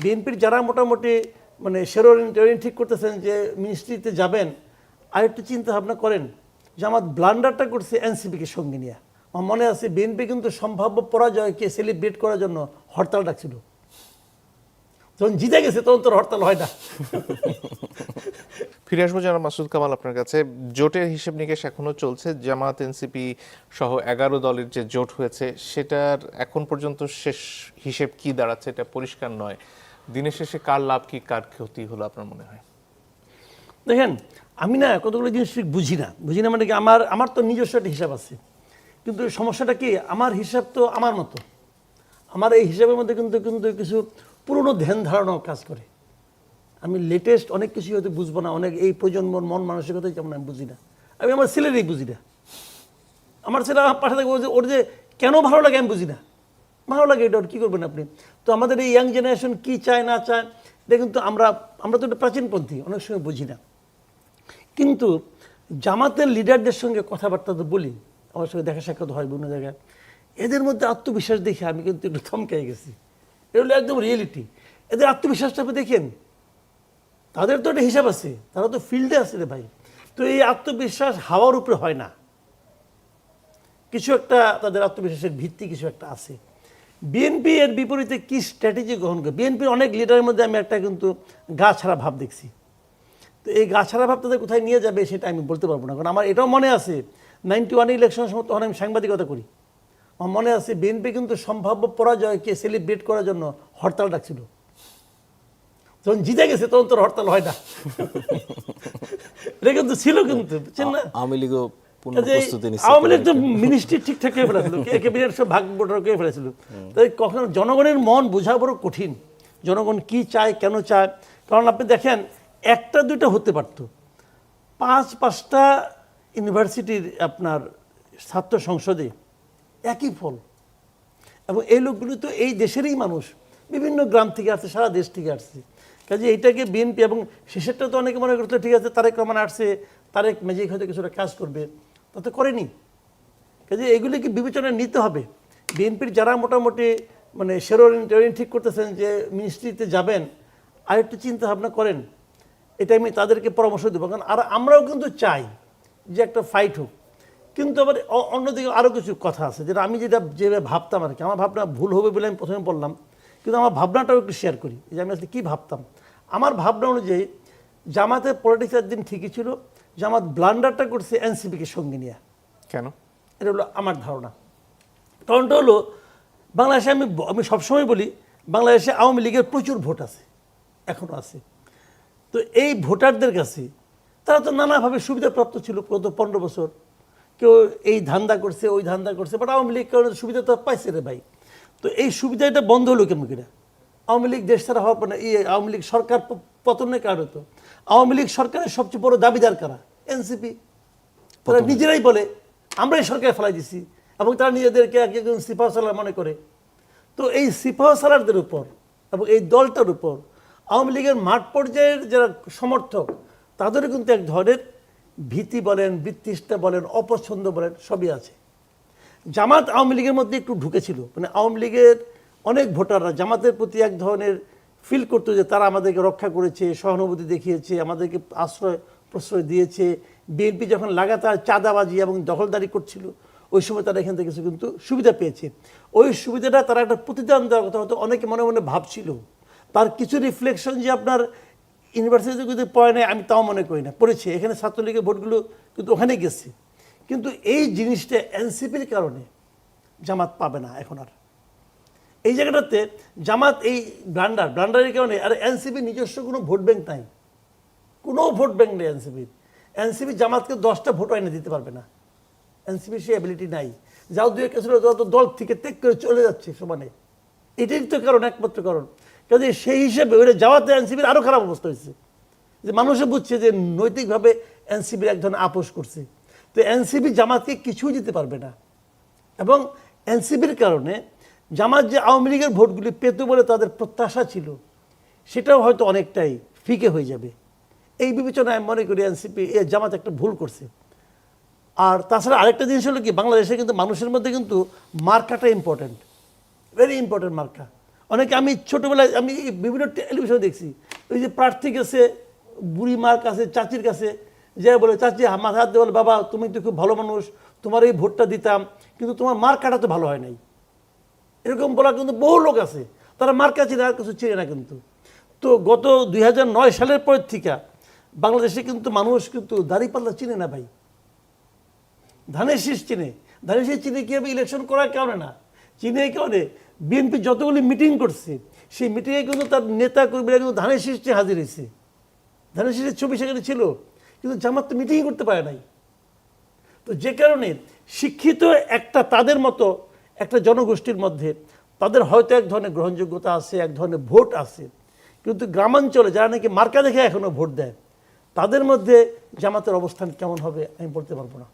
বিএনপির যারা মোটামুটি মানে টেরোরিং ঠিক করতেছেন যে মিনিস্ট্রিতে যাবেন, আরেকটু চিন্তা ভাবনা করেন। জামাত ব্লান্ডারটা করছে এনসিপিকে সঙ্গে নিয়ে। আমার মনে আছে বিএনপি কিন্তু সম্ভাব্য পরাজয়কে সেলিব্রেট করার জন্য হরতাল ডাকছিল। যখন জিতে গেছে তখন তোর হরতাল হয় না। ফিরে আসবো জনাব মাসুদ কামাল আপনার কাছে। জোটের হিসেব নিকেশ এখনো চলছে। জামাত এনসিপি সহ 11 দলের যে জোট হয়েছে সেটার এখন পর্যন্ত শেষ হিসেব কি দাঁড়াচ্ছে এটা পরিষ্কার নয়। দিনের শেষে কার লাভ কি কার ক্ষতি হলো আপনার মনে হয়? দেখেন, আমি না কতগুলো জিনিস ঠিক বুঝি না মানে কি, আমার তো নিজস্ব একটা হিসাব আছে, কিন্তু সমস্যাটা কি, আমার হিসাব তো আমার মতো। আমার এই হিসাবের মধ্যে কিন্তু কিন্তু কিছু পুরনো ধ্যান ধারণাও কাজ করে। আমি লেটেস্ট অনেক কিছু হয়তো বুঝবো না, অনেক এই প্রজন্মর মন মানসিকতাই যেমন আমি বুঝি না। আমি আমার ছেলেরই বুঝি না। আমার ছেলে আমার পাশে থাকে, ওর যে কেন ভালো লাগে আমি বুঝি না। ভালো লাগে এটা, ওর কী করবেন আপনি? তো আমাদের এই ইয়াং জেনারেশন কী চায় না চায় এটা কিন্তু আমরা তো একটা প্রাচীনপন্থী, অনেক সময় বুঝি না। কিন্তু জামাতের লিডারদের সঙ্গে কথাবার্তা তো বলি, আমার সঙ্গে দেখা সাক্ষাৎ হয় বিভিন্ন জায়গায়, এদের মধ্যে আত্মবিশ্বাস দেখে আমি কিন্তু একটু থমকে গেছি। এটা হলো একদম রিয়েলিটি। এদের আত্মবিশ্বাসটা আপনি দেখেন, তাদের তো একটা হিসাব আছে, তারা তো ফিল্ডে আছে রে ভাই। তো এই আত্মবিশ্বাস হাওয়ার উপরে হয় না, কিছু একটা তাদের আত্মবিশ্বাসের ভিত্তি কিছু একটা আছে। বিএনপি এর বিপরীতে কি স্ট্র্যাটেজি গ্রহণ করে? বিএনপির অনেক লিডারের মধ্যে আমি একটা কিন্তু গা ছাড়া ভাব দেখছি। তো এই গা ছাড়া ভাব তাদের কোথায় নিয়ে যাবে সেটা আমি বলতে পারবো না, কারণ আমার এটাও মনে আছে 91 ইলেকশনের সময় তখন আমি সাংবাদিকতা করি। আমার মনে আছে বিএনপি কিন্তু সম্ভাব্য পরাজয়কে সেলিব্রেট করার জন্য হরতাল ডাকছিল। যখন জিতে গেছে তখন তোর হরতাল হয় না। এটা কিন্তু ছিল, কিন্তু আওয়ামী লীগও আওয়ামী লীগ তো মিনিস্ট্রি ঠিকঠাক করে ফেলেছিল, ক্যাবিনেট সব ভাগ বটোয়ারা করে ফেলেছিল। তাই কখনো জনগণের মন বোঝা বড় কঠিন, জনগণ কি চায় কেন চায়। কারণ আপনি দেখেন, একটা দুইটা হতে পারতো, 5-5টা ইউনিভার্সিটির আপনার ছাত্র সংসদে একই ফল। এবং এই লোকগুলো তো এই দেশেরই মানুষ, বিভিন্ন গ্রাম থেকে আসছে, সারা দেশ থেকে আসছে। কাজে এইটাকে বিএনপি, এবং শেষেরটা তো অনেকে মনে করতো ঠিক আছে তারেক রহমান আসছে, তারেক ম্যাজিক হয়তো কিছুটা কাজ করবে, তা তো করেনি। কাজে এগুলিকে বিবেচনায় নিতে হবে। বিএনপির যারা মোটামুটি মানে টেরোরিং ঠিক করতেছেন যে মিনিস্ট্রিতে যাবেন, আরেকটু চিন্তা ভাবনা করেন। এটা আমি তাদেরকে পরামর্শ দেবো, কারণ আর আমরাও কিন্তু চাই যে একটা ফাইট হোক। কিন্তু আবার অন্যদিকে আরও কিছু কথা আছে যেটা আমি যেভাবে ভাবতাম আর কি, আমার ভাবনা ভুল হবে বলে আমি প্রথমে বললাম, কিন্তু আমার ভাবনাটাও একটু শেয়ার করি যে আমি আসলে কী ভাবতাম। আমার ভাবনা অনুযায়ী জামাতের পলিটিক্স একদিন ঠিকই ছিল, জামাত ব্লান্ডারটা করছে এনসিপিকে সঙ্গে নিয়ে। কেন? এটা হলো আমার ধারণা। কারণটা হলো, বাংলাদেশে আমি সবসময় বলি, বাংলাদেশে আওয়ামী লীগের প্রচুর ভোট আছে, এখনও আছে। তো এই ভোটারদের কাছে তারা তো নানাভাবে সুবিধাপ্রাপ্ত ছিল গত 15 বছর। কেউ এই ধান্দা করছে, ওই ধান্দা করছে, বাট আওয়ামী লীগ কারণে সুবিধা তো পাইছে রে ভাই। তো এই সুবিধাটা বন্ধ হলো কেন কিনা? আওয়ামী লীগ দেশ ছাড়া হওয়ার পর আওয়ামী লীগ সরকার পতনের কারণ হতো। আওয়ামী লীগ সরকারের সবচেয়ে বড় দাবিদার কারা? এনসিপি। তারা নিজেরাই বলে আমরাই সরকার ফেলাই দিছি, এবং তারা নিজেদেরকে একজন সিপাহ সালার মনে করে। তো এই সিপাহ সালারদের উপর এবং এই দলটার উপর আওয়ামী লীগের মাঠ পর্যায়ের যারা সমর্থক, তাদেরও কিন্তু এক ধরনের ভীতি বলেন, বিতৃষ্ণা বলেন, অপছন্দ বলেন, সবই আছে। জামাত আওয়ামী লীগের মধ্যে একটু ঢুকেছিল, মানে আওয়ামী লীগের অনেক ভোটাররা জামাতের প্রতি এক ধরনের ফিল করতো যে তারা আমাদেরকে রক্ষা করেছে, সহানুভূতি দেখিয়েছে, আমাদেরকে প্রশ্রয় দিয়েছে। বিএনপি যখন লাগাতার চাঁদাবাজি এবং দখলদারি করছিল, ওই সময় তারা এখান থেকে কিন্তু সুবিধা পেয়েছে। ওই সুবিধাটা তারা একটা প্রতিদান দেওয়ার কথা হয়তো অনেকে মনে মনে ভাবছিল। তার কিছু রিফ্লেকশন যে আপনার ইউনিভার্সিটিতে কিন্তু পড়ে নেয় আমি তাও মনে করি না, পড়েছে। এখানে ছাত্রলীগের ভোটগুলো কিন্তু ওখানে গেছে। কিন্তু এই জিনিসটা এনসিপির কারণে জামাত পাবে না এখন আর। এই জায়গাটাতে জামাত এই ব্লান্ডারের কারণে, আর এনসিপি নিজস্ব কোনো ভোট ব্যাংক নাই, কোনো ভোট ব্যাংক নেই এনসিপির। এনসিপি জামাতকে 10টা ভোট এনে দিতে পারবে না, এনসিপির সেই অ্যাবিলিটি নাই। যাও দুই একটা ছিল তো দল থেকে ত্যাগ করে চলে যাচ্ছে সমানে। এটাই তো কারণ, একমাত্র কারণ। কাজে সেই হিসেবে ওইটা যাওয়াতে এনসিপির আরও খারাপ অবস্থা হয়েছে, যে মানুষে বুঝছে যে নৈতিকভাবে এনসিপির এক ধরনের আপোষ করছে। তো এনসিপি জামাতকে কিছুই দিতে পারবে না, এবং এনসিপির কারণে জামাত যে আওয়ামী লীগের ভোটগুলি পেত বলে তাদের প্রত্যাশা ছিল, সেটাও হয়তো অনেকটাই ফিকে হয়ে যাবে। এই বিবেচনায় আমি মনে করি এনসিপি জামাত একটা ভুল করছে। আর তাছাড়া আরেকটা জিনিস হলো কি, বাংলাদেশে কিন্তু মানুষের মধ্যে কিন্তু মার্কাটা ইম্পর্টেন্ট, ভেরি ইম্পর্টেন্ট মার্কা। অনেকে আমি ছোটোবেলায় আমি বিভিন্ন টেলিভিশনে দেখছি ওই যে প্রার্থী গেছে বুড়ি মার কাছে চাচির কাছে যে বলে চাচি মাথা হাত দিয়ে বলে বাবা তুমি তো খুব ভালো মানুষ তোমার এই ভোটটা দিতাম কিন্তু তোমার মার কাটা তো ভালো হয় নাই, এরকম বলা কিন্তু বহু লোক আছে, তারা মার কাছে আর কিছু চিনে না কিন্তু। তো গত 2009 সালের পর থেকে বাংলাদেশে কিন্তু মানুষ কিন্তু দাঁড়িপাল্লা চিনে না ভাই, ধানের শীষ চিনে। ধানের শীষ চিনে কি হবে? ইলেকশন করার কারণে না, চিনে এই কারণে বিএনপি যতগুলি মিটিং করছে সেই মিটিংয়ে কিন্তু তার নেতা কর্মীরা কিন্তু ধানের শীষ নিয়ে হাজির হয়েছে, ধানের শীষের ছবি সেখানে ছিল, কিন্তু জামাত তো মিটিংই করতে পারে নাই। তো যে কারণে শিক্ষিত একটা তাদের মতো একটা জনগোষ্ঠীর মধ্যে তাদের হয়তো এক ধরনের গ্রহণযোগ্যতা আছে, এক ধরনের ভোট আছে, কিন্তু গ্রামাঞ্চলে যারা নাকি মার্কা দেখে এখনো ভোট দেয় তাদের মধ্যে জামাতের অবস্থান কেমন হবে আমি বলতে পারবো না।